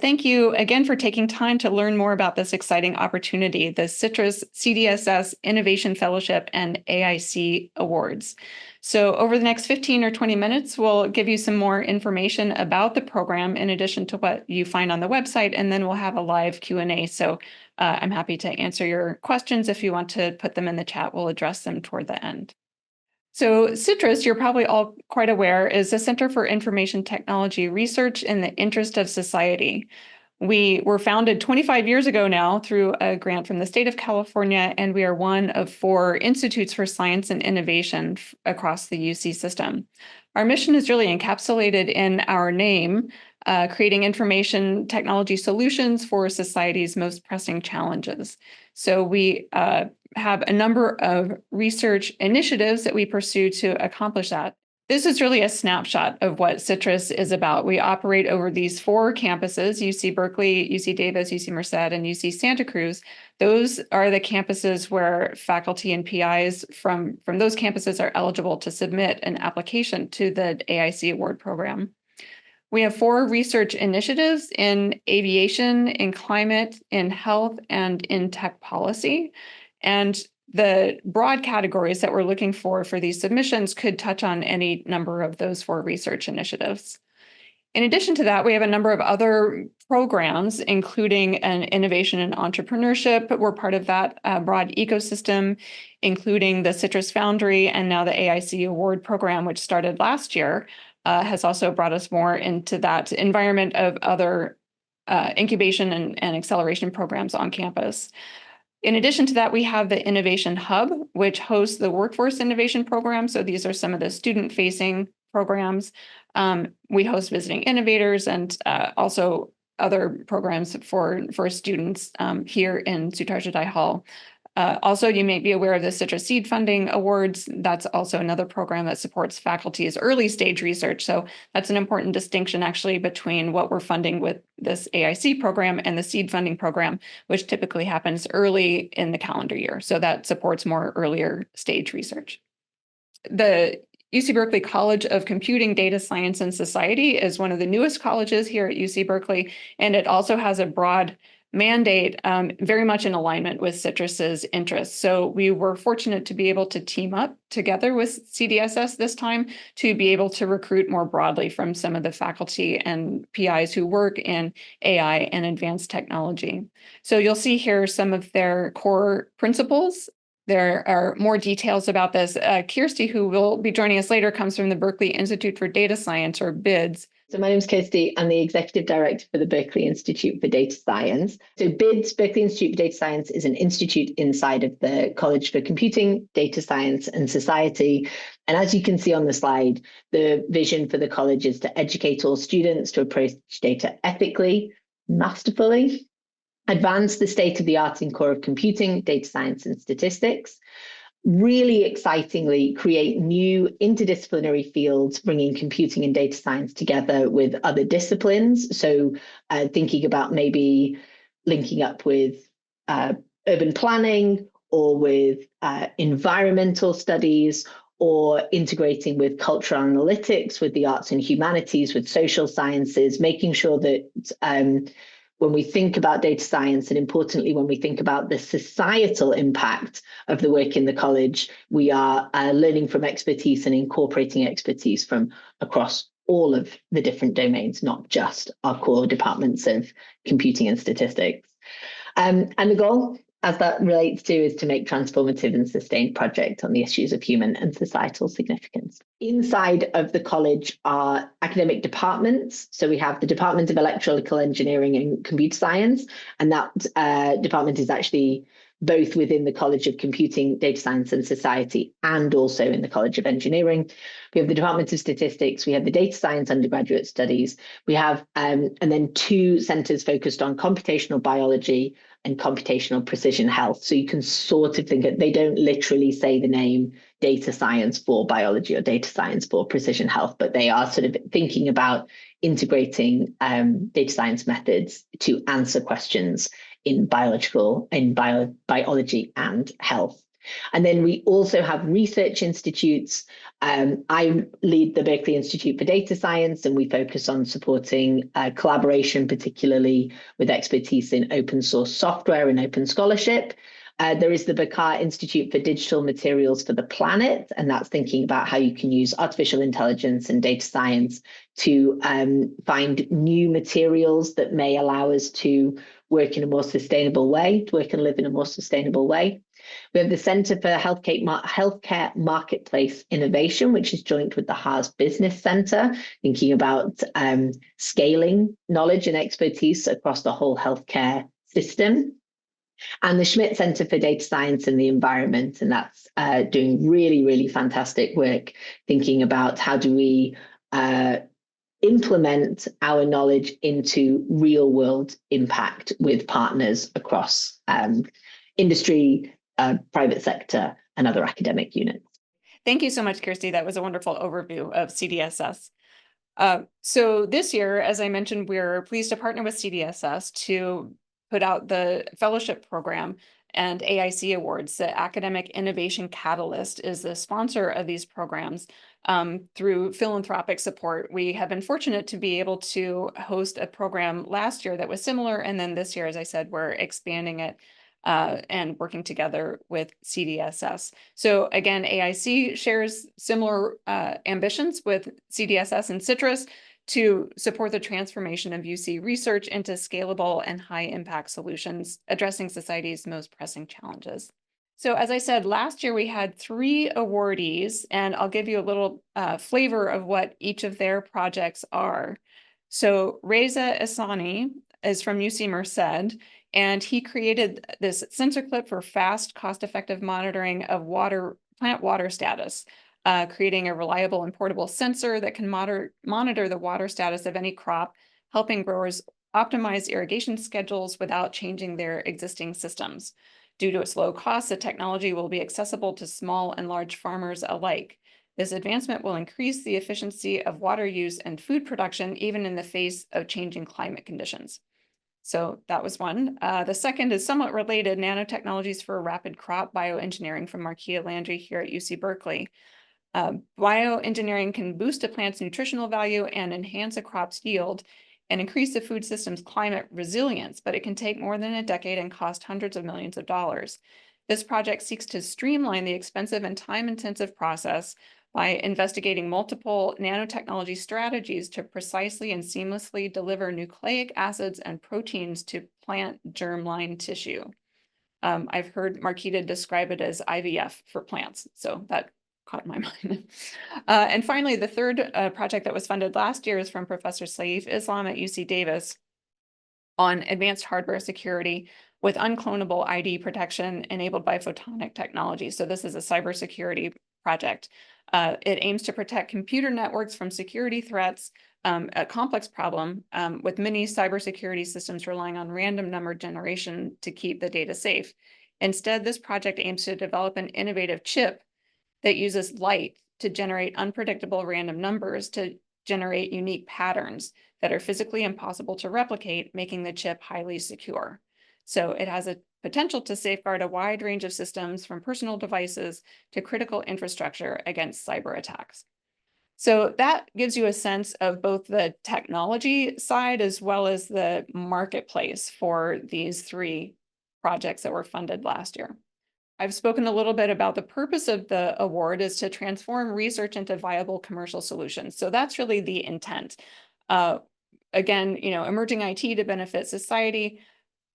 Thank you again for taking time to learn more about this exciting opportunity, the CITRIS-CDSS Innovation Fellowship and AIC Awards. So over the next 15 or 20 minutes, we'll give you some more information about the program in addition to what you find on the website, and then we'll have a live Q&A. So I'm happy to answer your questions. If you want to put them in the chat, we'll address them toward the end. So CITRIS, you're probably all quite aware, is a Center for Information Technology Research in the Interest of Society. We were founded 25 years ago now through a grant from the state of California, and we are one of 4 institutes for science and innovation across the UC system. Our mission is really encapsulated in our name, creating information technology solutions for society's most pressing challenges. So we have a number of research initiatives that we pursue to accomplish that. This is really a snapshot of what CITRIS is about. We operate over these 4 campuses, UC Berkeley, UC Davis, UC Merced, and UC Santa Cruz. Those are the campuses where faculty and PIs from those campuses are eligible to submit an application to the AIC award program. We have 4 research initiatives in aviation, in climate, in health, and in tech policy. And the broad categories that we're looking for these submissions could touch on any number of those 4 research initiatives. In addition to that, we have a number of other programs, including an innovation and entrepreneurship. We're part of that broad ecosystem, including the CITRIS Foundry and now the AIC Award Program, which started last year, has also brought us more into that environment of other incubation and acceleration programs on campus. In addition to that, we have the Innovation Hub, which hosts the Workforce Innovation Program. So these are some of the student-facing programs. We host Visiting Innovators and also other programs for students here in Sutardja Hall. Also, you may be aware of the CITRIS Seed Funding Awards. That's also another program that supports faculty's early stage research. So that's an important distinction actually between what we're funding with this AIC program and the seed funding program, which typically happens early in the calendar year. So that supports more earlier stage research. The UC Berkeley College of Computing, Data Science, and Society is one of the newest colleges here at UC Berkeley, and it also has a broad mandate very much in alignment with CITRIS's interests. So we were fortunate to be able to team up together with CDSS this time to be able to recruit more broadly from some of the faculty and PIs who work in AI and advanced technology. So you'll see here some of their core principles. There are more details about this. Kirsty, who will be joining us later, comes from the Berkeley Institute for Data Science, or BIDS. So my name is Kirsty. I'm the Executive Director for the Berkeley Institute for Data Science. So BIDS, Berkeley Institute for Data Science, is an institute inside of the College for Computing, Data Science, and Society. And as you can see on the slide, the vision for the college is to educate all students to approach data ethically, masterfully, advance the state of the art in core of computing, data science, and statistics, really excitingly create new interdisciplinary fields, bringing computing and data science together with other disciplines. So thinking about maybe linking up with urban planning or with environmental studies, or integrating with cultural analytics, with the arts and humanities, with social sciences, making sure that when we think about data science, and importantly, when we think about the societal impact of the work in the college, we are learning from expertise and incorporating expertise from across all of the different domains, not just our core departments of computing and statistics. And the goal, as that relates to, is to make transformative and sustained projects on the issues of human and societal significance. Inside of the college are academic departments. So we have the Department of Electrical Engineering and Computer Science, and that department is actually both within the College of Computing, Data Science, and Society, and also in the College of Engineering. We have the Department of Statistics, we have the Data Science Undergraduate Studies, we have, and then 2 centers focused on computational biology and computational precision health. So you can sort of think that they don't literally say the name data science for biology or data science for precision health, but they are sort of thinking about integrating data science methods to answer questions in biology and health. And then we also have research institutes. I lead the Berkeley Institute for Data Science, and we focus on supporting collaboration, particularly with expertise in open source software and open scholarship. There is the Bakar Institute for Digital Materials for the Planet, and that's thinking about how you can use artificial intelligence and data science to find new materials that may allow us to work in a more sustainable way, to work and live in a more sustainable way. We have the Centre for Healthcare Marketplace Innovation, which is joint with the Haas Business Centre, thinking about scaling knowledge and expertise across the whole healthcare system. And the Schmidt Center for Data Science and the Environment, and that's doing really, really fantastic work, thinking about how do we implement our knowledge into real world impact with partners across industry, private sector, and other academic units. Thank you so much, Kirsty. That was a wonderful overview of CDSS. So this year, as I mentioned, we're pleased to partner with CDSS to put out the fellowship program and AIC awards. The Academic Innovation Catalyst is the sponsor of these programs through philanthropic support. We have been fortunate to be able to host a program last year that was similar. And then this year, as I said, we're expanding it and working together with CDSS. So again, AIC shares similar ambitions with CDSS and CITRIS to support the transformation of UC research into scalable and high impact solutions, addressing society's most pressing challenges. So as I said, last year we had 3 awardees, and I'll give you a little flavor of what each of their projects are. So Reza Asani is from UC Merced, and he created this sensor clip for fast, cost-effective monitoring of plant water status, creating a reliable and portable sensor that can monitor the water status of any crop, helping growers optimize irrigation schedules without changing their existing systems. Due to its low cost, the technology will be accessible to small and large farmers alike. This advancement will increase the efficiency of water use and food production, even in the face of changing climate conditions. So that was one. The second is somewhat related, nanotechnologies for rapid crop bioengineering from Markia Landry here at UC Berkeley. Bioengineering can boost a plant's nutritional value and enhance a crop's yield and increase the food system's climate resilience, but it can take more than a decade and cost hundreds of millions of dollars. This project seeks to streamline the expensive and time-intensive process by investigating multiple nanotechnology strategies to precisely and seamlessly deliver nucleic acids and proteins to plant germline tissue. I've heard Marquita describe it as IVF for plants, so that caught my mind. And finally, the third project that was funded last year is from Professor Saif Islam at UC Davis on advanced hardware security with unclonable ID protection enabled by photonic technology. So this is a cybersecurity project. It aims to protect computer networks from security threats, a complex problem with many cybersecurity systems relying on random number generation to keep the data safe. Instead, this project aims to develop an innovative chip that uses light to generate unpredictable random numbers to generate unique patterns that are physically impossible to replicate, making the chip highly secure. So it has a potential to safeguard a wide range of systems from personal devices to critical infrastructure against cyber attacks. So that gives you a sense of both the technology side as well as the marketplace for these 3 projects that were funded last year. I've spoken a little bit about the purpose of the award is to transform research into viable commercial solutions. So that's really the intent. Again, emerging IT to benefit society.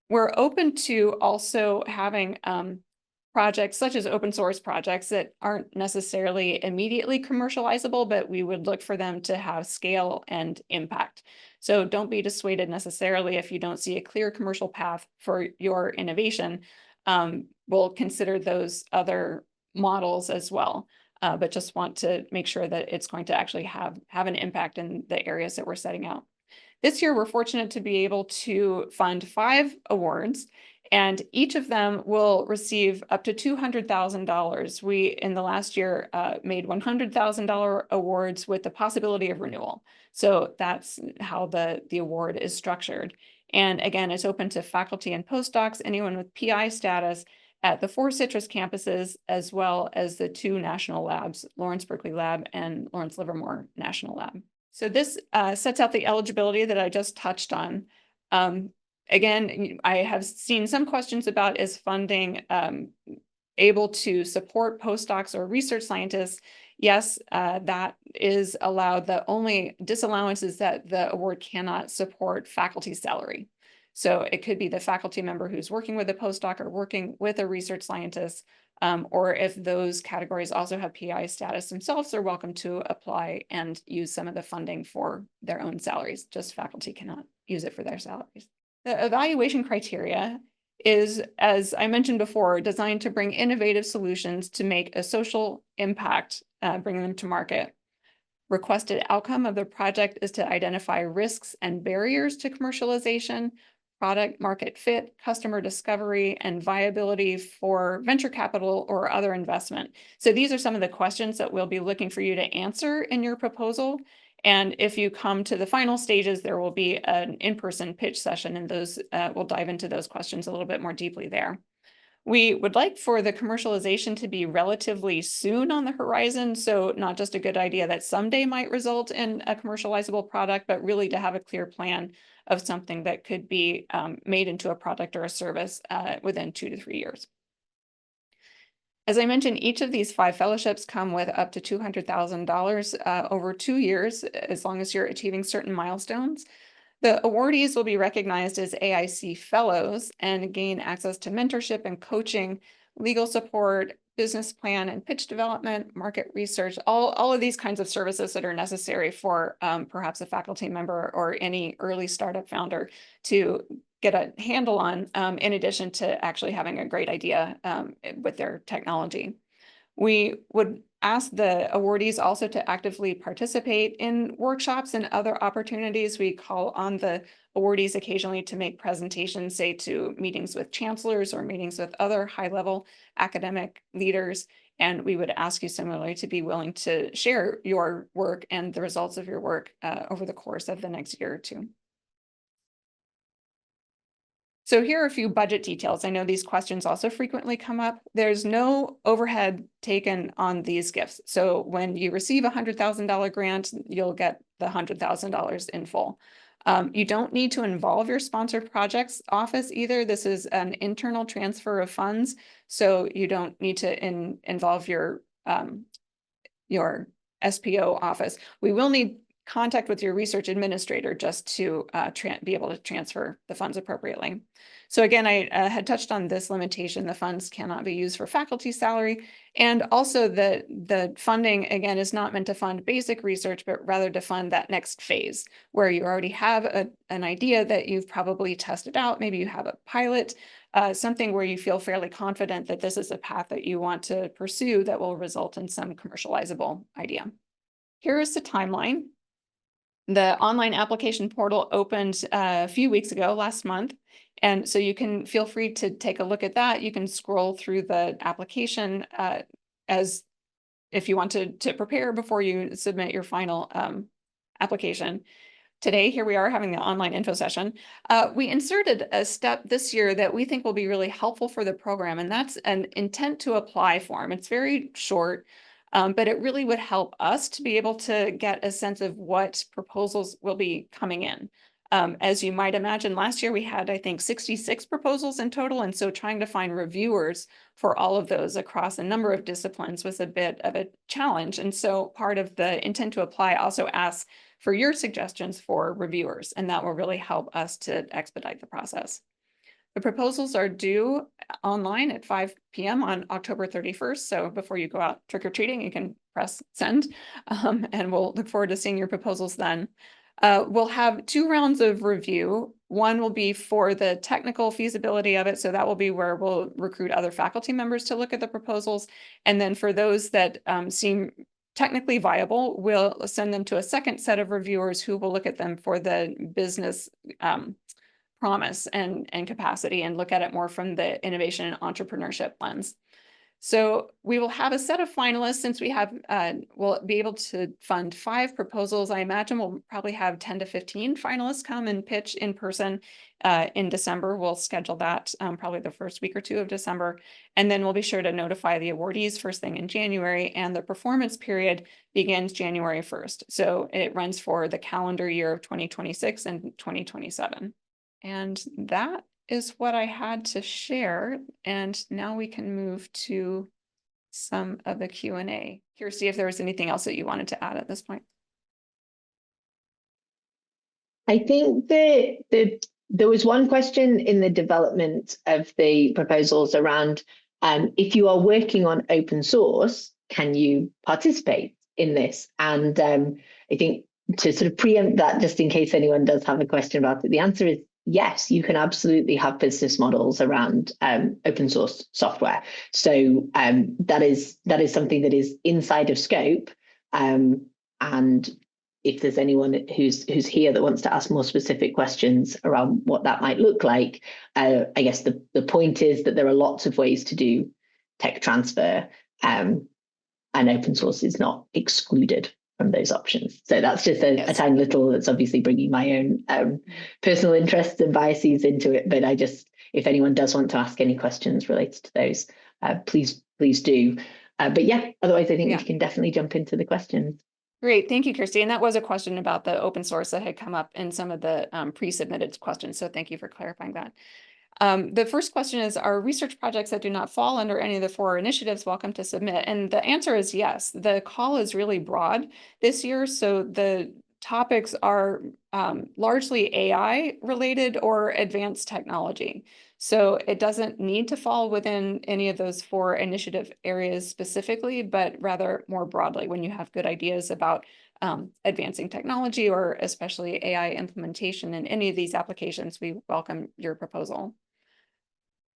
We're open to also having projects such as open source projects that aren't necessarily immediately commercializable, but we would look for them to have scale and impact. So don't be dissuaded necessarily if you don't see a clear commercial path for your innovation. We'll consider those other models as well, but just want to make sure that it's going to actually have an impact in the areas that we're setting out. This year, we're fortunate to be able to fund 5 awards, and each of them will receive up to $200,000. We, in the last year, made $100,000 awards with the possibility of renewal. So that's how the award is structured. And again, it's open to faculty and postdocs, anyone with PI status, at the 4 CITRIS campuses, as well as the 2 national labs, Lawrence Berkeley Lab and Lawrence Livermore National Lab. So this sets out the eligibility that I just touched on. Again, I have seen some questions about, is funding able to support postdocs or research scientists? Yes, that is allowed. The only disallowance is that the award cannot support faculty salary. So it could be the faculty member who's working with a postdoc or working with a research scientist, or if those categories also have PI status themselves, they're welcome to apply and use some of the funding for their own salaries. Just faculty cannot use it for their salaries. The evaluation criteria is, as I mentioned before, designed to bring innovative solutions to make a social impact, bringing them to market. Requested outcome of the project is to identify risks and barriers to commercialization, product market fit, customer discovery, and viability for venture capital or other investment. So these are some of the questions that we'll be looking for you to answer in your proposal. And if you come to the final stages, there will be an in-person pitch session, and those we'll dive into those questions a little bit more deeply there. We would like for the commercialization to be relatively soon on the horizon, so not just a good idea that someday might result in a commercializable product, but really to have a clear plan of something that could be made into a product or a service within 2 to 3 years. As I mentioned, each of these 5 fellowships come with up to $200,000 over 2 years, as long as you're achieving certain milestones. The awardees will be recognized as AIC fellows and gain access to mentorship and coaching, legal support, business plan and pitch development, market research, all of these kinds of services that are necessary for perhaps a faculty member or any early startup founder to get a handle on, in addition to actually having a great idea with their technology. We would ask the awardees also to actively participate in workshops and other opportunities. We call on the awardees occasionally to make presentations, say to meetings with chancellors or meetings with other high-level academic leaders. And we would ask you similarly to be willing to share your work and the results of your work over the course of the next year or 2. So here are a few budget details. I know these questions also frequently come up. There's no overhead taken on these gifts. So when you receive a $100,000 grant, you'll get the $100,000 in full. You don't need to involve your sponsored projects office either. This is an internal transfer of funds, so you don't need to involve your SPO office. We will need contact with your research administrator just to be able to transfer the funds appropriately. So again, I had touched on this limitation. The funds cannot be used for faculty salary. And also the funding, again, is not meant to fund basic research, but rather to fund that next phase where you already have an idea that you've probably tested out. Maybe you have a pilot, something where you feel fairly confident that this is a path that you want to pursue that will result in some commercializable idea. Here is the timeline. The online application portal opened a few weeks ago, last month. And so you can feel free to take a look at that. You can scroll through the application as if you want to prepare before you submit your final application. Today, here we are having the online info session. We inserted a step this year that we think will be really helpful for the program, and that's an intent to apply form. It's very short. But it really would help us to be able to get a sense of what proposals will be coming in. As you might imagine, last year we had, I think, 66 proposals in total. And so trying to find reviewers for all of those across a number of disciplines was a bit of a challenge. And so part of the intent to apply also asks for your suggestions for reviewers, and that will really help us to expedite the process. The proposals are due online at 5 p.m. on October 31st. So before you go out trick-or-treating, you can press send, and we'll look forward to seeing your proposals then. We'll have 2 rounds of review. One will be for the technical feasibility of it. So that will be where we'll recruit other faculty members to look at the proposals. And then for those that seem technically viable, we'll send them to a second set of reviewers who will look at them for the business promise and capacity and look at it more from the innovation and entrepreneurship lens. So we will have a set of finalists since we have, we'll be able to fund 5 proposals. I imagine we'll probably have 10 to 15 finalists come and pitch in person in December. We'll schedule that probably the first week or 2 of December. And then we'll be sure to notify the awardees first thing in January, and the performance period begins January 1st. So it runs for the calendar year of 2026 and 2027. And that is what I had to share. And now we can move to some of the Q&A. Kirsty, if there was anything else that you wanted to add at this point. I think there was one question in the development of the proposals around if you are working on open source, can you participate in this? And I think to sort of preempt that, just in case anyone does have a question about it, the answer is yes, you can absolutely have business models around open source software. So that is something that is inside of scope. And if there's anyone who's here that wants to ask more specific questions around what that might look like, I guess the point is that there are lots of ways to do tech transfer, and open source is not excluded from those options. So that's just a tiny little, that's obviously bringing my own personal interests and biases into it. But if anyone does want to ask any questions related to those, please do. But yeah, otherwise I think we can definitely jump into the questions. Great, thank you, Kirsty. And that was a question about the open source that had come up in some of the pre-submitted questions. So thank you for clarifying that. The first question is, are research projects that do not fall under any of the 4 initiatives welcome to submit? And the answer is yes. The call is really broad this year. So the topics are largely AI related or advanced technology. So it doesn't need to fall within any of those 4 initiative areas specifically, but rather more broadly when you have good ideas about advancing technology or especially AI implementation in any of these applications, we welcome your proposal.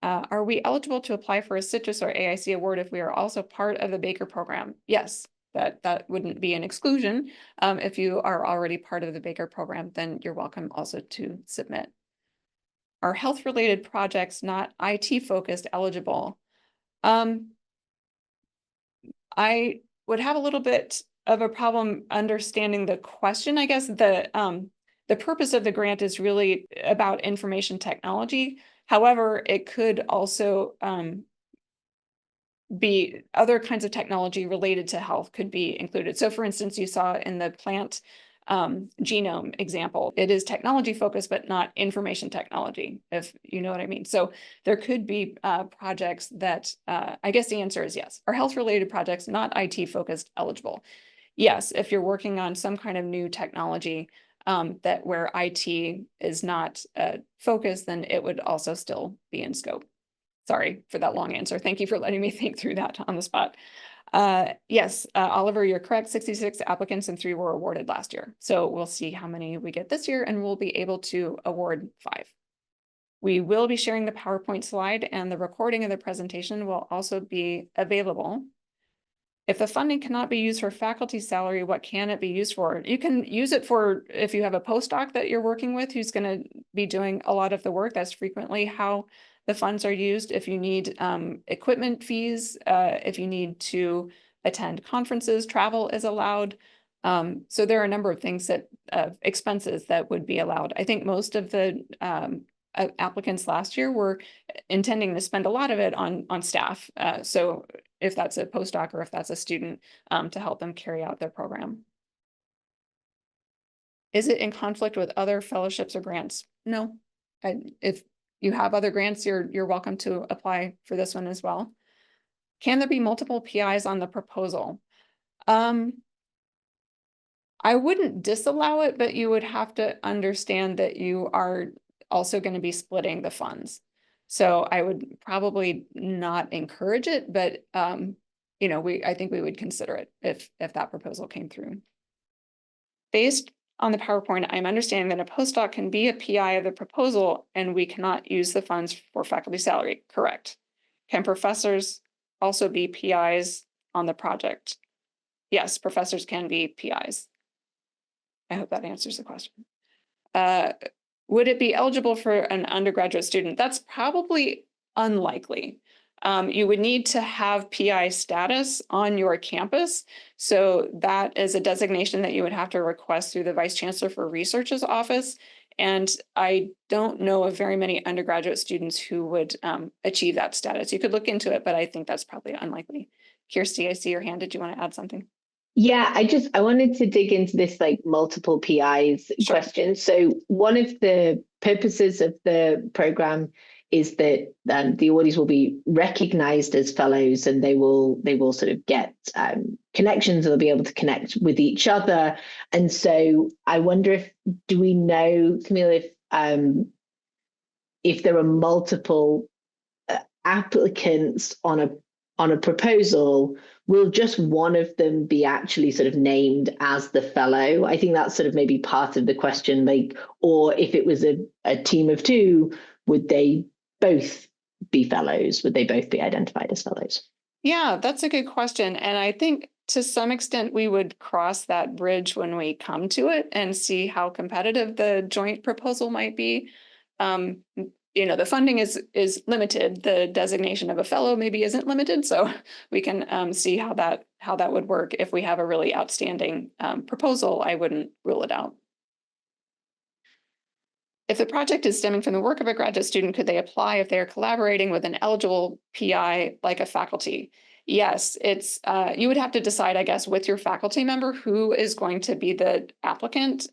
Are we eligible to apply for a CITRIS or AIC award if we are also part of the Baker program? Yes, that wouldn't be an exclusion. If you are already part of the Baker program, then you're welcome also to submit. Are health-related projects not IT-focused eligible? I would have a little bit of a problem understanding the question. I guess the purpose of the grant is really about information technology. However, it could also be other kinds of technology related to health could be included. So for instance, you saw in the plant genome example, it is technology focused, but not information technology, if you know what I mean. So there could be projects that, I guess the answer is yes. Are health related projects not IT focused eligible? Yes, if you're working on some kind of new technology that where IT is not focused, then it would also still be in scope. Sorry for that long answer. Thank you for letting me think through that on the spot. Yes, Oliver, you're correct. 66 applicants and 3 were awarded last year. So we'll see how many we get this year, and we'll be able to award 5. We will be sharing the PowerPoint slide, and the recording of the presentation will also be available. If the funding cannot be used for faculty salary, what can it be used for? You can use it for, if you have a postdoc that you're working with who's going to be doing a lot of the work, that's frequently how the funds are used. If you need equipment fees, if you need to attend conferences, travel is allowed. So there are a number of things that expenses that would be allowed. I think most of the applicants last year were intending to spend a lot of it on staff. So if that's a postdoc or if that's a student, to help them carry out their program. Is it in conflict with other fellowships or grants? No. If you have other grants, you're welcome to apply for this one as well. Can there be multiple PIs on the proposal? I wouldn't disallow it, but you would have to understand that you are also going to be splitting the funds. So I would probably not encourage it, but you know, I think we would consider it if that proposal came through. Based on the PowerPoint, I'm understanding that a postdoc can be a PI of the proposal and we cannot use the funds for faculty salary. Correct. Can professors also be PIs on the project? Yes, professors can be PIs. I hope that answers the question. Would it be eligible for an undergraduate student? That's probably unlikely. you would need to have PI status on your campus. So that is a designation that you would have to request through the Vice Chancellor for Research's office. And I don't know of very many undergraduate students who would achieve that status. You could look into it, but I think that's probably unlikely. Kirsty, I see your hand. Did you want to add something? Yeah, I wanted to dig into this like multiple PIs Sure. question. So one of the purposes of the program is that the awardees will be recognized as fellows, and they will sort of get connections, or they'll be able to connect with each other. And so I wonder do we know, Camille, if there are multiple applicants on a proposal, will just one of them be actually sort of named as the fellow? I think that's sort of maybe part of the question, like, or if it was a team of two, would they both be fellows? Would they both be identified as fellows? Yeah, that's a good question. And I think to some extent we would cross that bridge when we come to it and see how competitive the joint proposal might be. The funding is limited. The designation of a fellow maybe isn't limited, so we can see how that would work. If we have a really outstanding proposal, I wouldn't rule it out. If the project is stemming from the work of a graduate student, could they apply if they are collaborating with an eligible PI like a faculty? Yes, it's you would have to decide, I guess, with your faculty member who is going to be the applicant.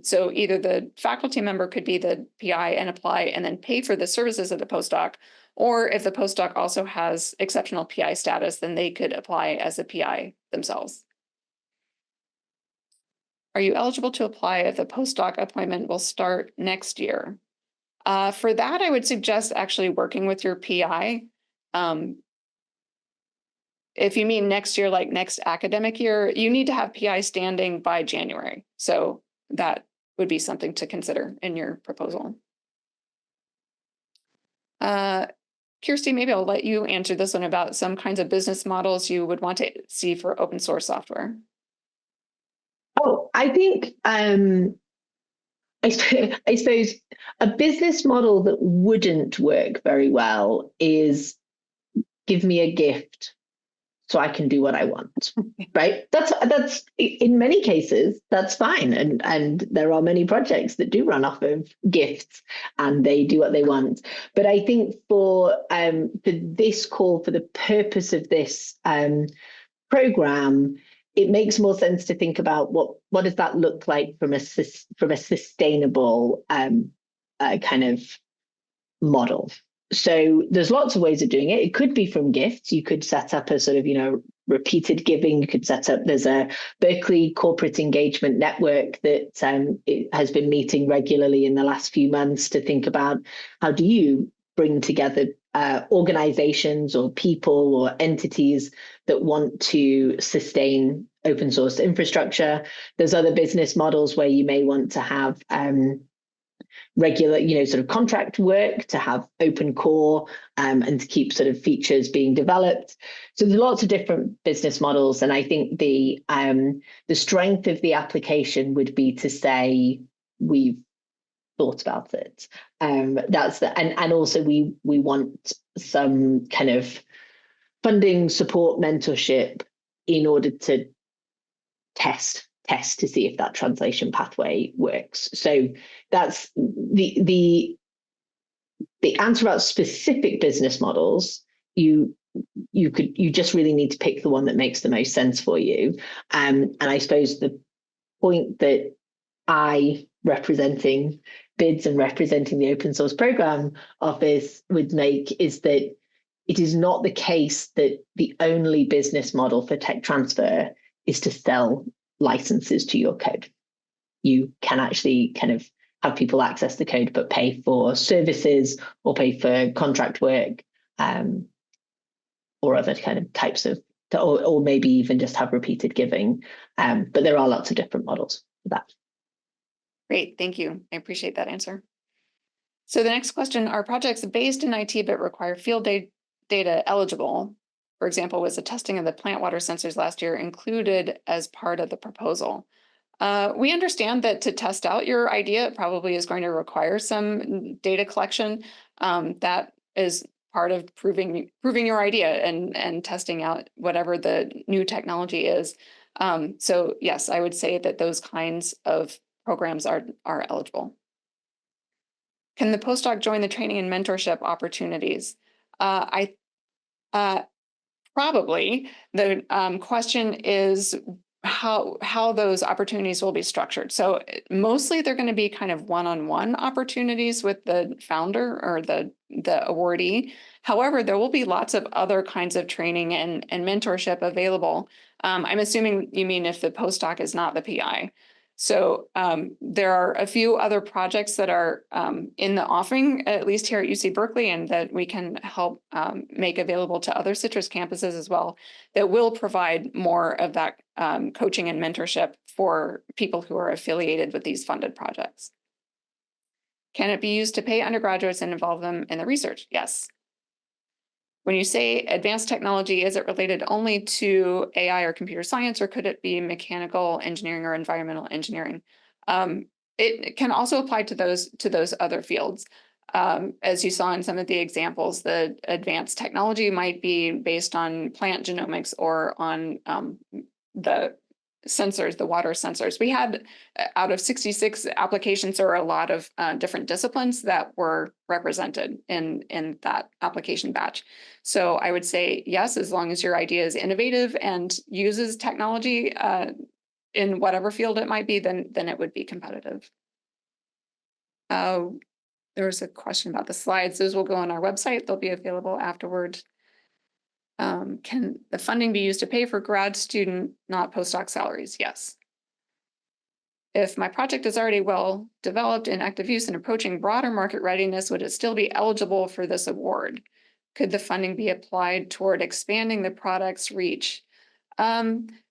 So either the faculty member could be the PI and apply and then pay for the services of the postdoc, or if the postdoc also has exceptional PI status, then they could apply as a PI themselves. Are you eligible to apply if the postdoc appointment will start next year? For that, I would suggest actually working with your PI. If you mean next year, like next academic year, you need to have PI standing by January. So that would be something to consider in your proposal. Kirsty, maybe I'll let you answer this one about some kinds of business models you would want to see for open source software. Oh, I think I suppose a business model that wouldn't work very well is give me a gift so I can do what I want, right? That's in many cases, that's fine. And there are many projects that do run off of gifts and they do what they want. But I think for this call, for the purpose of this program, it makes more sense to think about what does that look like from a sustainable kind of model. So there's lots of ways of doing it. It could be from gifts. You could set up a sort of, repeated giving. You could set up, there's a Berkeley corporate engagement network that it has been meeting regularly in the last few months to think about how do you bring together organizations or people or entities that want to sustain open source infrastructure. There's other business models where you may want to have regular, sort of contract work to have open core and to keep sort of features being developed. So there's lots of different business models. And I think the strength of the application would be to say, we've thought about it. That's the, and also we want some kind of funding, support, mentorship in order to test to see if that translation pathway works. So that's the answer about specific business models. You just really need to pick the one that makes the most sense for you. And I suppose the point that I, representing BIDS and representing the open source program office, would make is that it is not the case that the only business model for tech transfer is to sell licenses to your code. You can actually kind of have people access the code, but pay for services or pay for contract work or other kind of types of, or maybe even just have repeated giving. But there are lots of different models for that. Great, thank you. I appreciate that answer. So the next question, are projects based in IT but require field data eligible? For example, was the testing of the plant water sensors last year included as part of the proposal? We understand that to test out your idea, it probably is going to require some data collection. That is part of proving your idea and testing out whatever the new technology is. So yes, I would say that those kinds of programs are eligible. Can the postdoc join the training and mentorship opportunities? Probably. The question is how those opportunities will be structured. So mostly they're going to be kind of one-on-one opportunities with the founder or the awardee. However, there will be lots of other kinds of training and mentorship available. I'm assuming you mean if the postdoc is not the PI. So there are a few other projects that are in the offering, at least here at UC Berkeley, and that we can help make available to other CITRIS campuses as well, that will provide more of that coaching and mentorship for people who are affiliated with these funded projects. Can it be used to pay undergraduates and involve them in the research? Yes. When you say advanced technology, is it related only to AI or computer science, or could it be mechanical engineering or environmental engineering? It can also apply to those other fields. As you saw in some of the examples, the advanced technology might be based on plant genomics or on the sensors, the water sensors. We had out of 66 applications, there were a lot of different disciplines that were represented in that application batch. So I would say yes, as long as your idea is innovative and uses technology in whatever field it might be, then it would be competitive. There was a question about the slides. Those will go on our website. They'll be available afterward. Can the funding be used to pay for grad student, not postdoc salaries? Yes. If my project is already well developed in active use and approaching broader market readiness, would it still be eligible for this award? Could the funding be applied toward expanding the product's reach?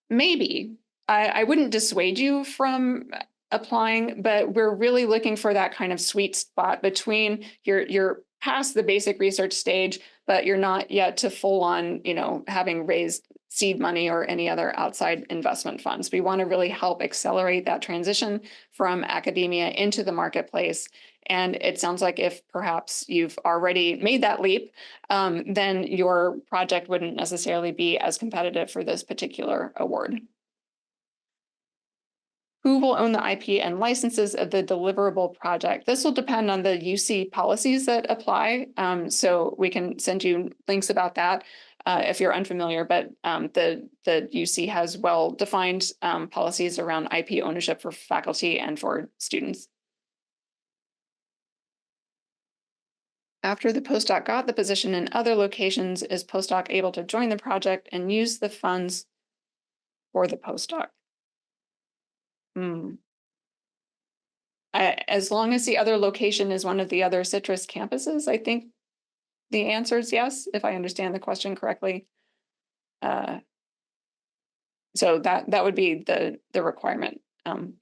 Maybe. I wouldn't dissuade you from applying, but we're really looking for that kind of sweet spot between you're past the basic research stage, but you're not yet to full on, having raised seed money or any other outside investment funds. We want to really help accelerate that transition from academia into the marketplace. And it sounds like if perhaps you've already made that leap, then your project wouldn't necessarily be as competitive for this particular award. Who will own the IP and licenses of the deliverable project? This will depend on the UC policies that apply. So we can send you links about that if you're unfamiliar, but the UC has well-defined policies around IP ownership for faculty and for students. After the postdoc got the position in other locations, is postdoc able to join the project and use the funds for the postdoc? As long as the other location is one of the other CITRIS campuses, I think the answer is yes, if I understand the question correctly. So that would be the requirement,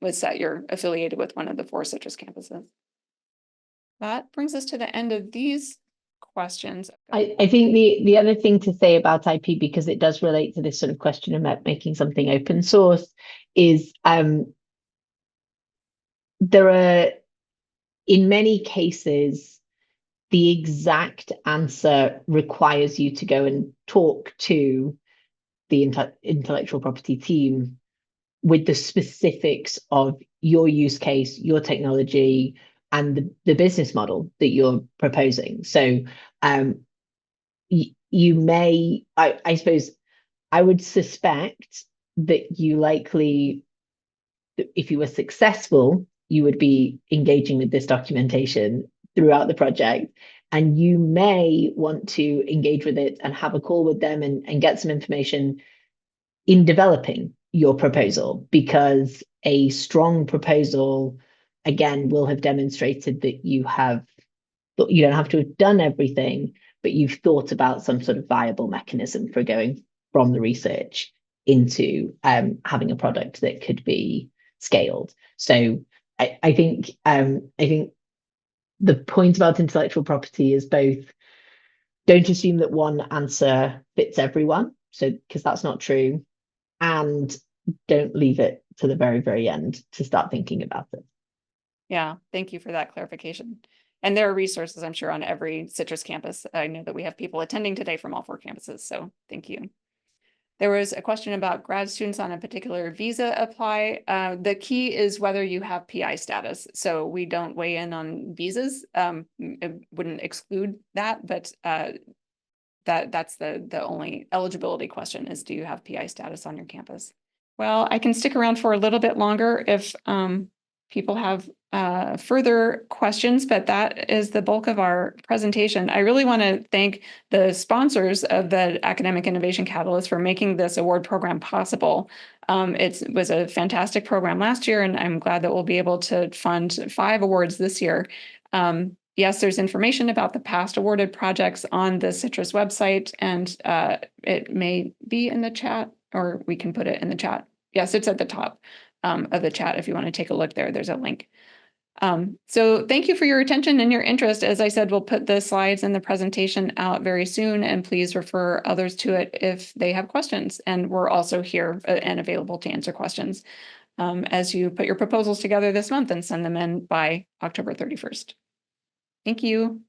was that you're affiliated with one of the 4 CITRIS campuses. That brings us to the end of these questions. I think the other thing to say about IP, because it does relate to this sort of question about making something open source, is there are, in many cases, the exact answer requires you to go and talk to the intellectual property team with the specifics of your use case, your technology, and the business model that you're proposing. So you may, I suppose, I would suspect that you likely, if you were successful, you would be engaging with this documentation throughout the project. And you may want to engage with it and have a call with them and get some information in developing your proposal, because a strong proposal, again, will have demonstrated that you don't have to have done everything, but you've thought about some sort of viable mechanism for going from the research into having a product that could be scaled. So I think the point about intellectual property is both, don't assume that one answer fits everyone, so because that's not true, and don't leave it to the very, very end to start thinking about it. Yeah, thank you for that clarification. And there are resources, I'm sure, on every CITRIS campus. I know that we have people attending today from all 4 campuses, so thank you. There was a question about grad students on a particular visa apply. The key is whether you have PI status. So we don't weigh in on visas. It wouldn't exclude that, but that's the only eligibility question is, do you have PI status on your campus? Well, I can stick around for a little bit longer if people have further questions, but that is the bulk of our presentation. I really want to thank the sponsors of the Academic Innovation Catalyst for making this award program possible. It was a fantastic program last year, and I'm glad that we'll be able to fund 5 awards this year. Yes, there's information about the past awarded projects on the CITRIS website, and it may be in the chat, or we can put it in the chat. Yes, it's at the top of the chat. If you want to take a look there, there's a link. So thank you for your attention and your interest. As I said, we'll put the slides and the presentation out very soon, and please refer others to it if they have questions. And we're also here and available to answer questions as you put your proposals together this month and send them in by October 31st. Thank you.